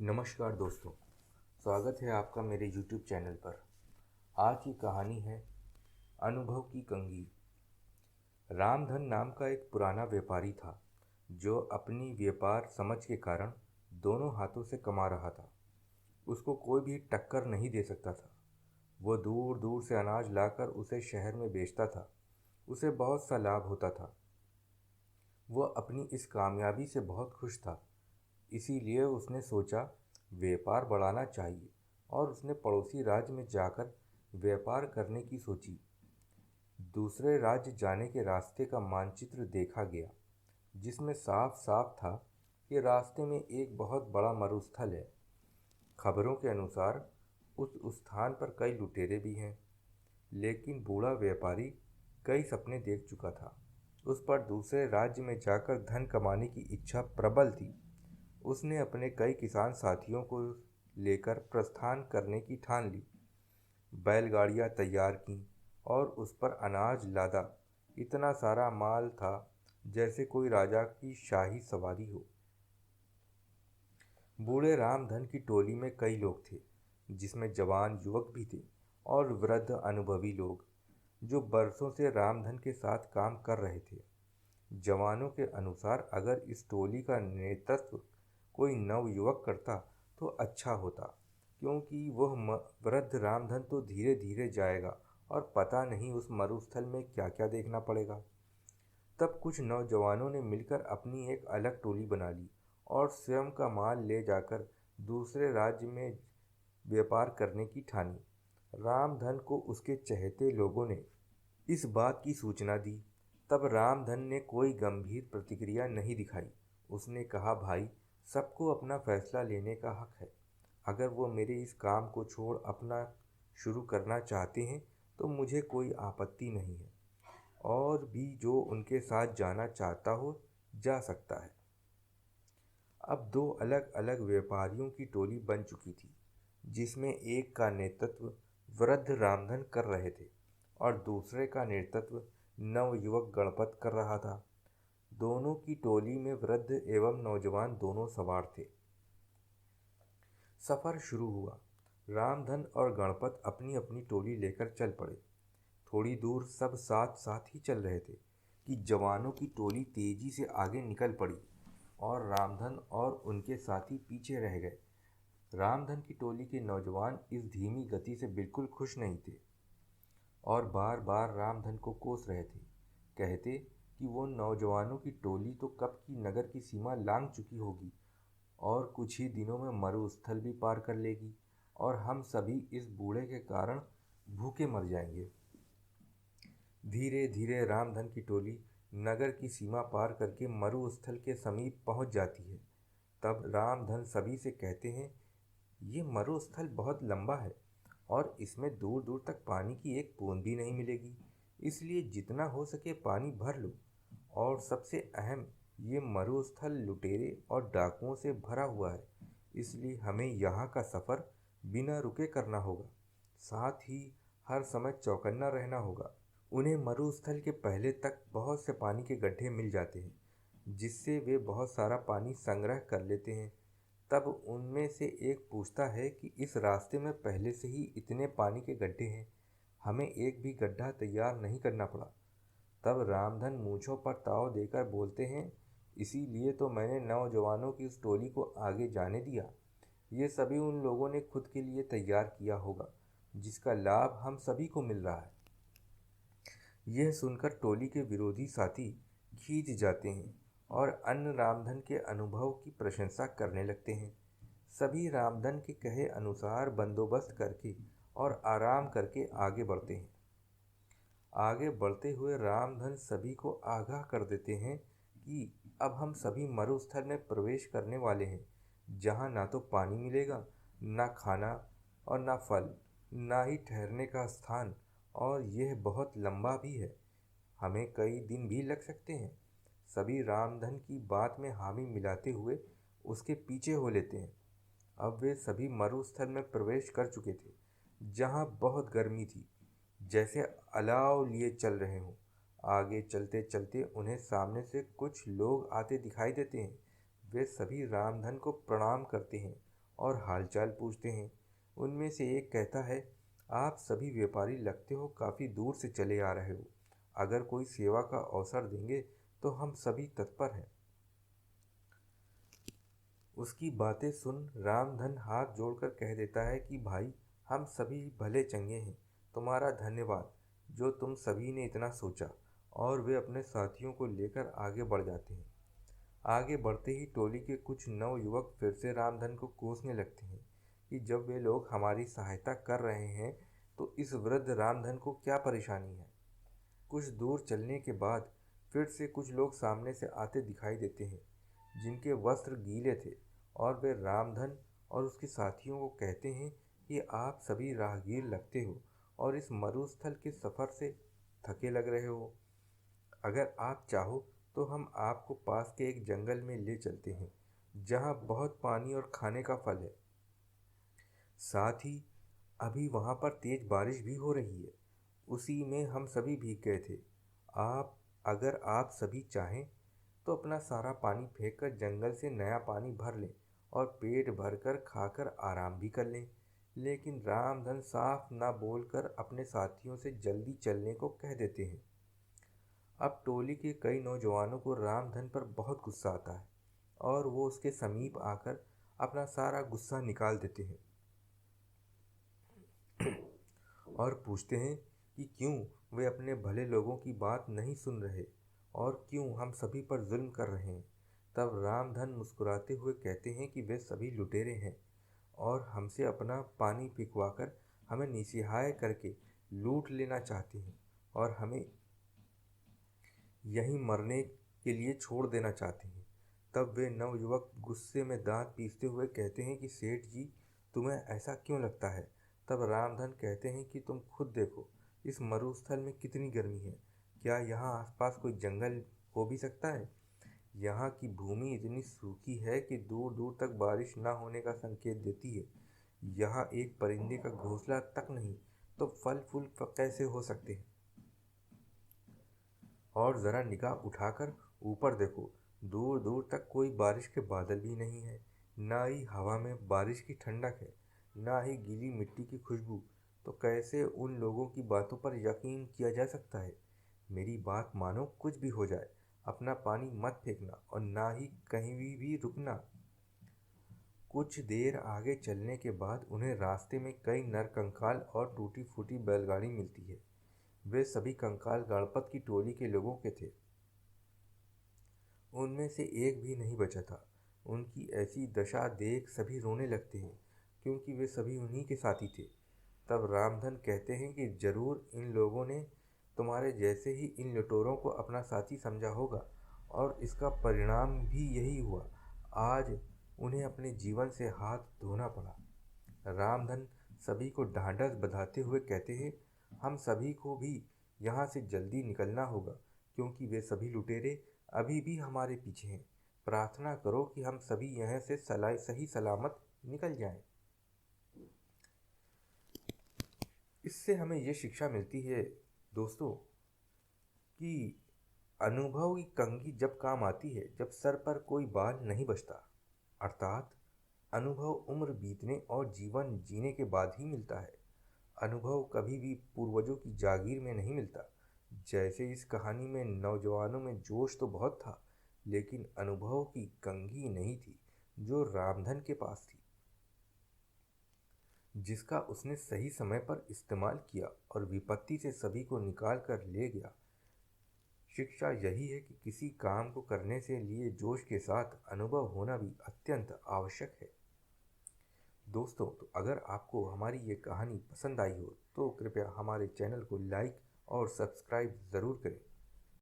नमस्कार दोस्तों, स्वागत है आपका मेरे YouTube चैनल पर। आज की कहानी है अनुभव की कंघी। रामधन नाम का एक पुराना व्यापारी था जो अपनी व्यापार समझ के कारण दोनों हाथों से कमा रहा था। उसको कोई भी टक्कर नहीं दे सकता था। वो दूर दूर से अनाज लाकर उसे शहर में बेचता था। उसे बहुत सा लाभ होता था। वह अपनी इस कामयाबी से बहुत खुश था। इसीलिए उसने सोचा व्यापार बढ़ाना चाहिए और उसने पड़ोसी राज्य में जाकर व्यापार करने की सोची। दूसरे राज्य जाने के रास्ते का मानचित्र देखा गया जिसमें साफ साफ था कि रास्ते में एक बहुत बड़ा मरुस्थल है। खबरों के अनुसार उस स्थान पर कई लुटेरे भी हैं, लेकिन बूढ़ा व्यापारी कई सपने देख चुका था। उस पर दूसरे राज्य में जाकर धन कमाने की इच्छा प्रबल थी। उसने अपने कई किसान साथियों को लेकर प्रस्थान करने की ठान ली। बैलगाड़ियां तैयार की और उस पर अनाज लादा। इतना सारा माल था जैसे कोई राजा की शाही सवारी हो। बूढ़े रामधन की टोली में कई लोग थे, जिसमें जवान युवक भी थे और वृद्ध अनुभवी लोग जो बरसों से रामधन के साथ काम कर रहे थे। जवानों के अनुसार अगर इस टोली का नेतृत्व कोई नवयुवक करता तो अच्छा होता, क्योंकि वह वृद्ध रामधन तो धीरे धीरे जाएगा और पता नहीं उस मरुस्थल में क्या क्या देखना पड़ेगा। तब कुछ नौजवानों ने मिलकर अपनी एक अलग टोली बना ली और स्वयं का माल ले जाकर दूसरे राज्य में व्यापार करने की ठानी। रामधन को उसके चहेते लोगों ने इस बात की सूचना दी। तब रामधन ने कोई गंभीर प्रतिक्रिया नहीं दिखाई। उसने कहा, भाई, सबको अपना फैसला लेने का हक है। अगर वो मेरे इस काम को छोड़ अपना शुरू करना चाहते हैं तो मुझे कोई आपत्ति नहीं है, और भी जो उनके साथ जाना चाहता हो जा सकता है। अब दो अलग अलग व्यापारियों की टोली बन चुकी थी, जिसमें एक का नेतृत्व वृद्ध रामधन कर रहे थे और दूसरे का नेतृत्व नवयुवक गणपत कर रहा था। दोनों की टोली में वृद्ध एवं नौजवान दोनों सवार थे। सफर शुरू हुआ। रामधन और गणपत अपनी अपनी टोली लेकर चल पड़े। थोड़ी दूर सब साथ साथ ही चल रहे थे कि जवानों की टोली तेजी से आगे निकल पड़ी और रामधन और उनके साथी पीछे रह गए। रामधन की टोली के नौजवान इस धीमी गति से बिल्कुल खुश नहीं थे और बार बार रामधन को कोस रहे थे। कहते कि वो नौजवानों की टोली तो कब की नगर की सीमा लांघ चुकी होगी और कुछ ही दिनों में मरुस्थल भी पार कर लेगी और हम सभी इस बूढ़े के कारण भूखे मर जाएंगे। धीरे धीरे रामधन की टोली नगर की सीमा पार करके मरुस्थल के समीप पहुंच जाती है। तब रामधन सभी से कहते हैं, ये मरुस्थल बहुत लंबा है और इसमें दूर दूर तक पानी की एक बूंद भी नहीं मिलेगी, इसलिए जितना हो सके पानी भर लो। और सबसे अहम, ये मरुस्थल लुटेरे और डाकुओं से भरा हुआ है, इसलिए हमें यहाँ का सफ़र बिना रुके करना होगा। साथ ही हर समय चौकन्ना रहना होगा। उन्हें मरुस्थल के पहले तक बहुत से पानी के गड्ढे मिल जाते हैं, जिससे वे बहुत सारा पानी संग्रह कर लेते हैं। तब उनमें से एक पूछता है कि इस रास्ते में पहले से ही इतने पानी के गड्ढे हैं, हमें एक भी गड्ढा तैयार नहीं करना पड़ा। तब रामधन मूंछों पर ताव देकर बोलते हैं, इसीलिए तो मैंने नौजवानों की उस टोली को आगे जाने दिया। ये सभी उन लोगों ने खुद के लिए तैयार किया होगा, जिसका लाभ हम सभी को मिल रहा है। यह सुनकर टोली के विरोधी साथी खींच जाते हैं और अन्य रामधन के अनुभव की प्रशंसा करने लगते हैं। सभी रामधन के कहे अनुसार बंदोबस्त करके और आराम करके आगे बढ़ते हैं। आगे बढ़ते हुए रामधन सभी को आगाह कर देते हैं कि अब हम सभी मरुस्थल में प्रवेश करने वाले हैं, जहाँ ना तो पानी मिलेगा, ना खाना और ना फल, ना ही ठहरने का स्थान, और यह बहुत लंबा भी है, हमें कई दिन भी लग सकते हैं। सभी रामधन की बात में हामी मिलाते हुए उसके पीछे हो लेते हैं। अब वे सभी मरुस्थल में प्रवेश कर चुके थे, जहाँ बहुत गर्मी थी, जैसे अलाव लिए चल रहे हों। आगे चलते चलते उन्हें सामने से कुछ लोग आते दिखाई देते हैं। वे सभी रामधन को प्रणाम करते हैं और हालचाल पूछते हैं। उनमें से एक कहता है, आप सभी व्यापारी लगते हो काफ़ी दूर से चले आ रहे हो। अगर कोई सेवा का अवसर देंगे तो हम सभी तत्पर हैं। उसकी बातें सुन रामधन हाथ जोड़कर कह देता है कि भाई, हम सभी भले चंगे हैं। तुम्हारा धन्यवाद जो तुम सभी ने इतना सोचा। और वे अपने साथियों को लेकर आगे बढ़ जाते हैं। आगे बढ़ते ही टोली के कुछ नवयुवक फिर से रामधन को कोसने लगते हैं कि जब वे लोग हमारी सहायता कर रहे हैं तो इस वृद्ध रामधन को क्या परेशानी है। कुछ दूर चलने के बाद फिर से कुछ लोग सामने से आते दिखाई देते हैं, जिनके वस्त्र गीले थे, और वे रामधन और उसके साथियों को कहते हैं कि आप सभी राहगीर लगते हो और इस मरुस्थल के सफ़र से थके लग रहे हो। अगर आप चाहो तो हम आपको पास के एक जंगल में ले चलते हैं, जहाँ बहुत पानी और खाने का फल है। साथ ही अभी वहाँ पर तेज बारिश भी हो रही है। उसी में हम सभी भीग गए थे। अगर आप सभी चाहें तो अपना सारा पानी फेंक कर जंगल से नया पानी भर लें और पेट भरकर खाकर आराम भी कर लें। लेकिन रामधन साफ ना बोलकर अपने साथियों से जल्दी चलने को कह देते हैं। अब टोली के कई नौजवानों को रामधन पर बहुत गुस्सा आता है और वो उसके समीप आकर अपना सारा गुस्सा निकाल देते हैं और पूछते हैं कि क्यों वे अपने भले लोगों की बात नहीं सुन रहे और क्यों हम सभी पर जुल्म कर रहे हैं। तब रामधन मुस्कुराते हुए कहते हैं कि वे सभी लुटेरे हैं और हमसे अपना पानी पिघवाकर हमें निस्सहाय करके लूट लेना चाहते हैं और हमें यहीं मरने के लिए छोड़ देना चाहते हैं। तब वे नवयुवक गुस्से में दांत पीसते हुए कहते हैं कि सेठ जी, तुम्हें ऐसा क्यों लगता है। तब रामधन कहते हैं कि तुम खुद देखो, इस मरुस्थल में कितनी गर्मी है। क्या यहाँ आसपास कोई जंगल हो भी सकता है। यहाँ की भूमि इतनी सूखी है कि दूर दूर तक बारिश न होने का संकेत देती है। यहाँ एक परिंदे का घोंसला तक नहीं, तो फल फूल कैसे हो सकते हैं। और ज़रा निगाह उठाकर ऊपर देखो, दूर दूर तक कोई बारिश के बादल भी नहीं है। ना ही हवा में बारिश की ठंडक है, ना ही गीली मिट्टी की खुशबू। तो कैसे उन लोगों की बातों पर यकीन किया जा सकता है। मेरी बात मानो, कुछ भी हो जाए अपना पानी मत फेंकना और ना ही कहीं भी रुकना। कुछ देर आगे चलने के बाद उन्हें रास्ते में कई नरकंकाल और टूटी फूटी बैलगाड़ी मिलती है। वे सभी कंकाल गणपत की टोली के लोगों के थे। उनमें से एक भी नहीं बचा था। उनकी ऐसी दशा देख सभी रोने लगते हैं, क्योंकि वे सभी उन्हीं के साथी थे। तब रामधन कहते हैं कि जरूर इन लोगों ने तुम्हारे जैसे ही इन लुटेरों को अपना साथी समझा होगा और इसका परिणाम भी यही हुआ। आज उन्हें अपने जीवन से हाथ धोना पड़ा। रामधन सभी को ढांढस बंधाते हुए कहते हैं, हम सभी को भी यहाँ से जल्दी निकलना होगा, क्योंकि वे सभी लुटेरे अभी भी हमारे पीछे हैं। प्रार्थना करो कि हम सभी यहाँ से सही सलामत निकल जाएं। इससे हमें ये शिक्षा मिलती है दोस्तों कि अनुभव की कंघी जब काम आती है, जब सर पर कोई बाल नहीं बचता। अर्थात अनुभव उम्र बीतने और जीवन जीने के बाद ही मिलता है। अनुभव कभी भी पूर्वजों की जागीर में नहीं मिलता। जैसे इस कहानी में नौजवानों में जोश तो बहुत था, लेकिन अनुभव की कंघी नहीं थी जो रामधन के पास थी, जिसका उसने सही समय पर इस्तेमाल किया और विपत्ति से सभी को निकाल कर ले गया। शिक्षा यही है कि किसी काम को करने से लिए जोश के साथ अनुभव होना भी अत्यंत आवश्यक है। दोस्तों, तो अगर आपको हमारी ये कहानी पसंद आई हो तो कृपया हमारे चैनल को लाइक और सब्सक्राइब ज़रूर करें।